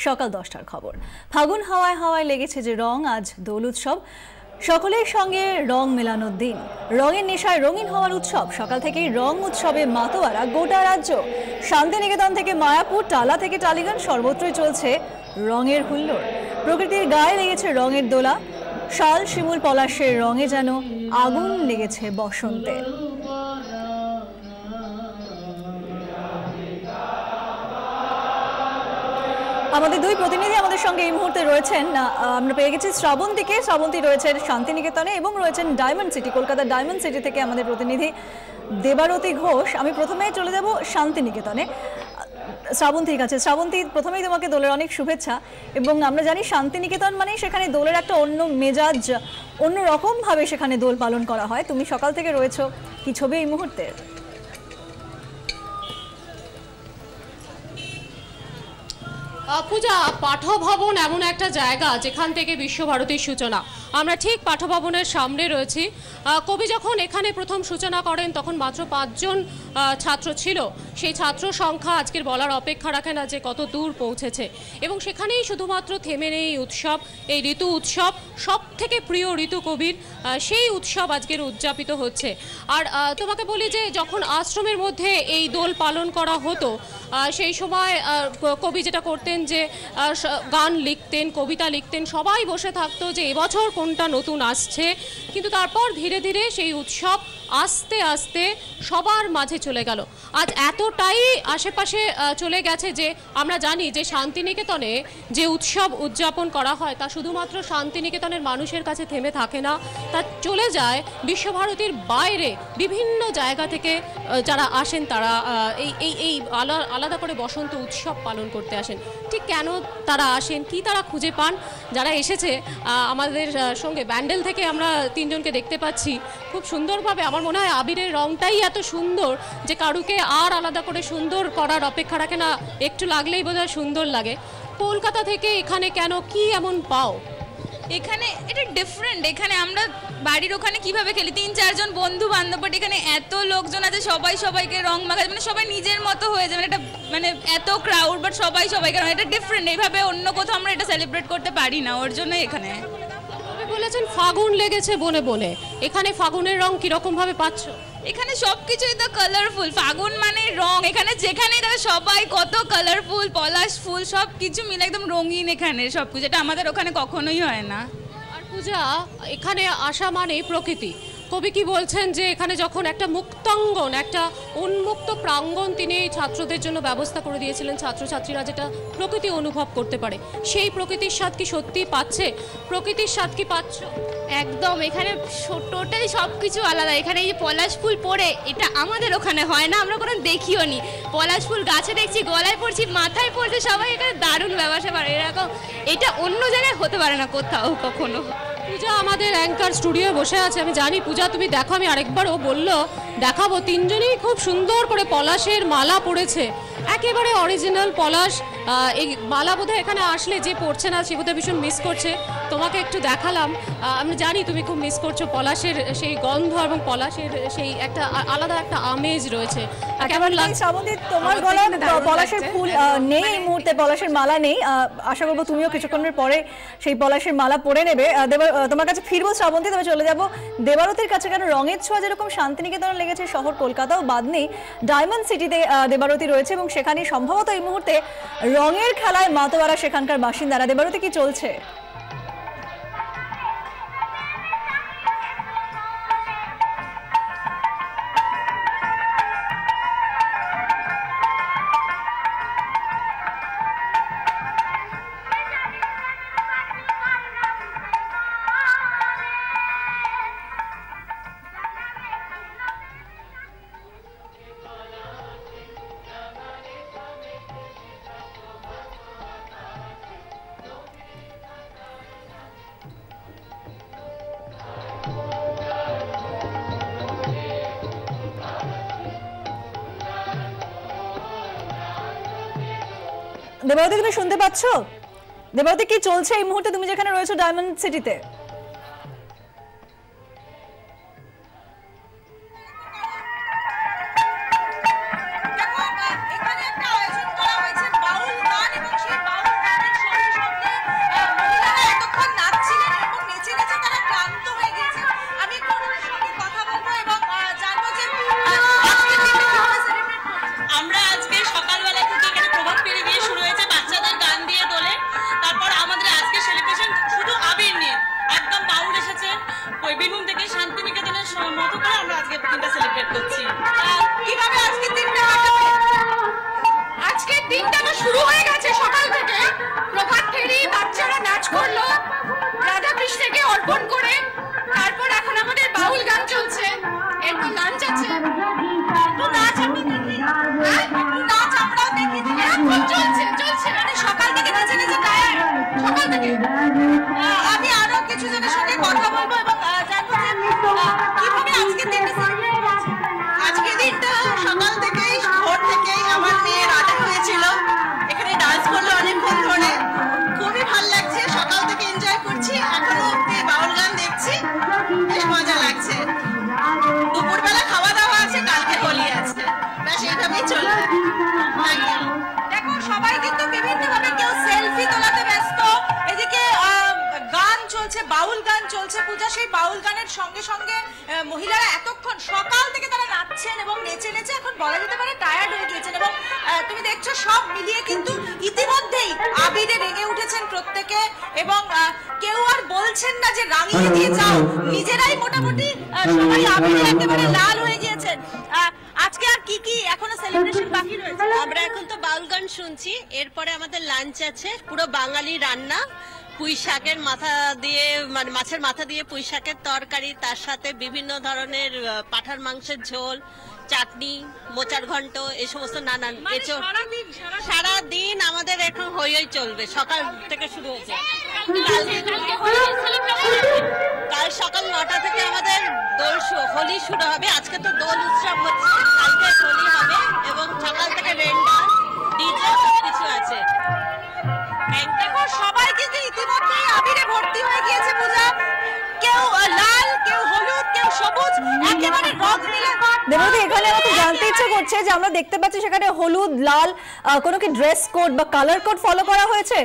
সকাল 10টার খবর। ফাগুন হাওয়ায় হাওয়ায় লেগেছে যে রং, আজ দোল উৎসব, সকলের সঙ্গে রং মেলানোর দিন। রঙের নেশায় রঙিন হওয়ার উৎসব। সকাল থেকেই রং উৎসবে মাতোয়ারা গোটা রাজ্য। শান্তিনিকেতন থেকে মায়াপুর, টালা থেকে টালিগঞ্জ, সর্বত্রই চলছে রঙের হুল্লোড়। প্রকৃতির গায়ে লেগেছে রঙের দোলা। শাল, শিমুল, পলাশের রঙে যেন আগুন লেগেছে বসন্তে। আমাদের দুই প্রতিনিধি আমাদের সঙ্গে এই মুহূর্তে রয়েছেন। আমরা পেয়ে গেছি শ্রাবন্তীকে। শ্রাবন্তী রয়েছেন শান্তিনিকেতনে এবং রয়েছেন ডায়মন্ড সিটি, কলকাতার ডায়মন্ড সিটি থেকে আমাদের প্রতিনিধি দেবারতী ঘোষ। আমি প্রথমেই চলে যাব শান্তিনিকেতনে শ্রাবন্তীর কাছে। শ্রাবন্তী, প্রথমেই তোমাকে দোলের অনেক শুভেচ্ছা। এবং আমরা জানি শান্তিনিকেতন মানে সেখানে দোলের একটা অন্য মেজাজ, অন্য রকমভাবে সেখানে দোল পালন করা হয়। তুমি সকাল থেকে রয়েছো, কি ছবি এই মুহূর্তে? পূজা, পাঠভবন এমন একটা জায়গা যেখান থেকে বিশ্বভারতীর সূচনা। আমরা ঠিক পাঠভবনের সামনে রয়েছি। কবি যখন এখানে প্রথম সূচনা করেন তখন মাত্র 5 জন ছাত্র ছিল। সেই ছাত্র সংখ্যা আজকের বলার অপেক্ষা রাখে না যে কত দূর পৌঁছেছে। এবং সেখানেই শুধুমাত্র থেমে নেই উৎসব, এই ঋতু উৎসব, সব থেকে প্রিয় ঋতু কবির, সেই উৎসব আজকের উদযাপিত হচ্ছে। আর তোমাকে বলি যে যখন আশ্রমের মধ্যে এই দোল পালন করা হতো, সেই সময় কবি যেটা করতেন যে গান লিখতেন, কবিতা লিখতেন, সবাই বসে থাকতো যে এবছর কোনটা নতুন আসছে। কিন্তু তারপর ধীরে ধীরে সেই উৎসব আস্তে আস্তে সবার মাঝে চলে গেল। আজ এতটাই আশেপাশে চলে গেছে যে আমরা জানি যে শান্তিনিকেতনে যে উৎসব উদযাপন করা হয় তা শুধুমাত্র শান্তিনিকেতনের মানুষের কাছে থেমে থাকে না, তা চলে যায় বিশ্বভারতীর বাইরে বিভিন্ন জায়গা থেকে যারা আসেন, তারা এই আলাদা করে বসন্ত উৎসব পালন করতে আসেন। ঠিক কেন তারা আসেন, কি তারা খুঁজে পান? যারা এসেছে আমাদের সঙ্গে ব্যান্ডেল থেকে আমরা 3 জনকে দেখতে পাচ্ছি খুব সুন্দরভাবে। আমার মনে হয় আবিরের রংটাই এত সুন্দর যে কারুকে আর আলাদা করে সুন্দর করার অপেক্ষা রাখে না, একটু লাগলেই বোধহয় সুন্দর লাগে। কলকাতা থেকে এখানে কেন, কি এমন পাও এখানে? এটা ডিফারেন্ট। এখানে আমরা বাড়ির ওখানে কিভাবে খেলি, 3-4 জন বন্ধু বান্ধব, এখানে এত লোকজন আছে, সবাই সবাইকে রং মাখায়, মানে সবাই নিজের মতো হয়ে যায়। এটা মানে এত ক্রাউড, বাট সবাই সবাইকে রং, এটা ডিফারেন্ট। এইভাবে অন্য কোথাও আমরা এটা সেলিব্রেট করতে পারি না, ওর জন্য এখানে। বলেছেন ফাগুন লেগেছে বনে বনে, এখানে ফাগুনের রং কিরকম ভাবে পাচ্ছ? এখানে সবকিছুই তো কালারফুল। ফাগুন মানে রং, এখানে যেখানেই দেখো সবাই কত কালারফুল, পলাশ ফুল সব কিছু মিলে একদম রঙিন এখানে সবকিছু। এটা আমাদের ওখানে কখনোই হয় না। আর পূজা, এখানে আসা মানে প্রকৃতি। কবি কি বলছেন যে এখানে যখন একটা মুক্তাঙ্গন, একটা উন্মুক্ত প্রাঙ্গণ তিনি ছাত্রদের জন্য ব্যবস্থা করে দিয়েছিলেন, ছাত্রছাত্রীরা যেটা প্রকৃতি অনুভব করতে পারে, সেই প্রকৃতির স্বাদ কি সত্যি পাচ্ছে? প্রকৃতির স্বাদ কি পাচ্ছ? একদম। এখানে টোটালি সব কিছু আলাদা। এখানে এই যে পলাশ ফুল পড়ে, এটা আমাদের ওখানে হয় না, আমরা কোনো দেখিও নি। পলাশ ফুল গাছে দেখছি, গলায় পড়ছি, মাথায় পড়ছে, সবাই এখানে দারুণ ব্যবসা করে এরকম। এটা অন্য জায়গায় হতে পারে না কোথাও কখনো। পূজা আমাদের অ্যাঙ্কার স্টুডিও বসে আছে, আমি জানি। পূজা তুমি দেখো, আমি আরেকবারও বললো দেখাবো। 3 জনেই খুব সুন্দর করে পলাশের মালা পড়েছে, একেবারে অরিজিনাল পলাশ। এই মালা বোধহয় এখানে আসলে যে পড়ছে না সে বোধহয় ভীষণ মিস করছে। তোমাকে একটু দেখালাম, আমি জানি তুমি খুব মিস করছো পলাশের সেই গন্ধ এবং পলাশের সেই একটা আলাদা একটা আমেজ রয়েছে। কেমন লাগছে শ্রাবন্তী? তোমার গলায় পলাশের ফুল নেই এই মুহূর্তে, পলাশের মালা নেই। আশা করবো তুমিও কিছুক্ষণের পরে সেই পলাশের মালা পরে নেবে। তোমার কাছে ফিরবো শ্রাবন্তী, তবে চলে যাবো দেবারতীর কাছে। কেন রঙের ছোঁয়া যেরকম শান্তিনিকেতনে লেগেছে, শহর কলকাতাও বাদ নেই। ডায়মন্ড সিটিতে দেবারতী রয়েছে এবং সেখানে সম্ভবত এই মুহূর্তে রঙের খেলায় মাতোয়ারা সেখানকার বাসিন্দারা। দেবারতী, কি চলছে? দেবারতী, তুমি শুনতে পাচ্ছ? দেবারতী, কি চলছে এই মুহূর্তে তুমি যেখানে রয়েছো ডায়মন্ড সিটিতে? এখানে একটা আয়োজন করা হয়েছে বাউল গান, এবং সেই বাউল গানের সঙ্গে আমি আরো কিছু জনের সঙ্গে কথা বলবো এবং জানবো যে কিভাবে আজকের দিনটা সেলিব্রেট হচ্ছে। আজকের দিনটা সকাল থেকেই ভোর থেকেই আমার মেয়ে রাজি হয়েছিল, এখানে ডান্স করলো অনেকক্ষণ ধরে, খুবই ভালো লাগছে। সকাল থেকে এনজয় করছি, এখনো অব্দি বাউল গান দেখছি, বেশ মজা লাগছে। দুপুরবেলা খাওয়া দাওয়া আছে, কালকে হোলি আছে, ব্যাস এইভাবেই চলবে। দেখো সবাই কিন্তু বিভিন্ন ভাবে, কেউ সেলফি তোলাতে ব্যস্ত, এদিকে গান চলছে, বাউল গান চলছে পূজা। সেই বাউল গানের সঙ্গে সঙ্গে মহিলারা এতক্ষণ সকাল থেকে তারা নাচছেন এবং নেচে নেচে এখন বলা যেতে পারে টায়ার্ড হয়ে গিয়েছেন। এবং তুমি দেখছো সব মিলিয়ে কিন্তু ইতিমধ্যেই আবিরে রেগে উঠেছেন প্রত্যেকে এবং কেউ আর বলছেন না যে রাঙিয়ে দিয়ে যাও, নিজেরাই মোটামুটি সবাই আবিরে একেবারে লাল হয়ে গিয়েছেন। আজকে আর কি কি এখনো সেলিব্রেশন বাকি রয়েছে? আমরা এখন তো বাউল গান শুনছি, এরপরে আমাদের লাঞ্চ আছে, পুরো বাঙালি রান্না, পুঁই শাকের মাথা দিয়ে, মানে মাছের মাথা দিয়ে পুঁই শাকের তরকারি, তার সাথে বিভিন্ন ধরনের পাঁঠার মাংসের ঝোল, চাটনি, মোচার ঘন্ট, এই সমস্ত নানান। সারা দিন আমাদের এখন হই হই চলবে, সকাল থেকে শুরু হয়েছে। কাল সকাল 9টা থেকে আমাদের হোলি শুরু হবে। আজকে তো দোল উৎসব হচ্ছে, কালকে হোলি হবে এবং সকাল থেকে রেন্ডা, ডিজে সবকিছু আছে। দেখো সবাই কিন্তু ইতিমধ্যেই আবিরে ভর্তি হয়ে গিয়েছে পূজা। কেউ লাল, কেউ হলুদ, কেউ সবুজ, একেবারে রং মিলে। দেবতী, এখানে আমাকে জানতে ইচ্ছে করছে যে আমরা দেখতে পাচ্ছি সেখানে হলুদ, লাল, কোনো কি ড্রেস কোড বা কালার কোড ফলো করা হয়েছে?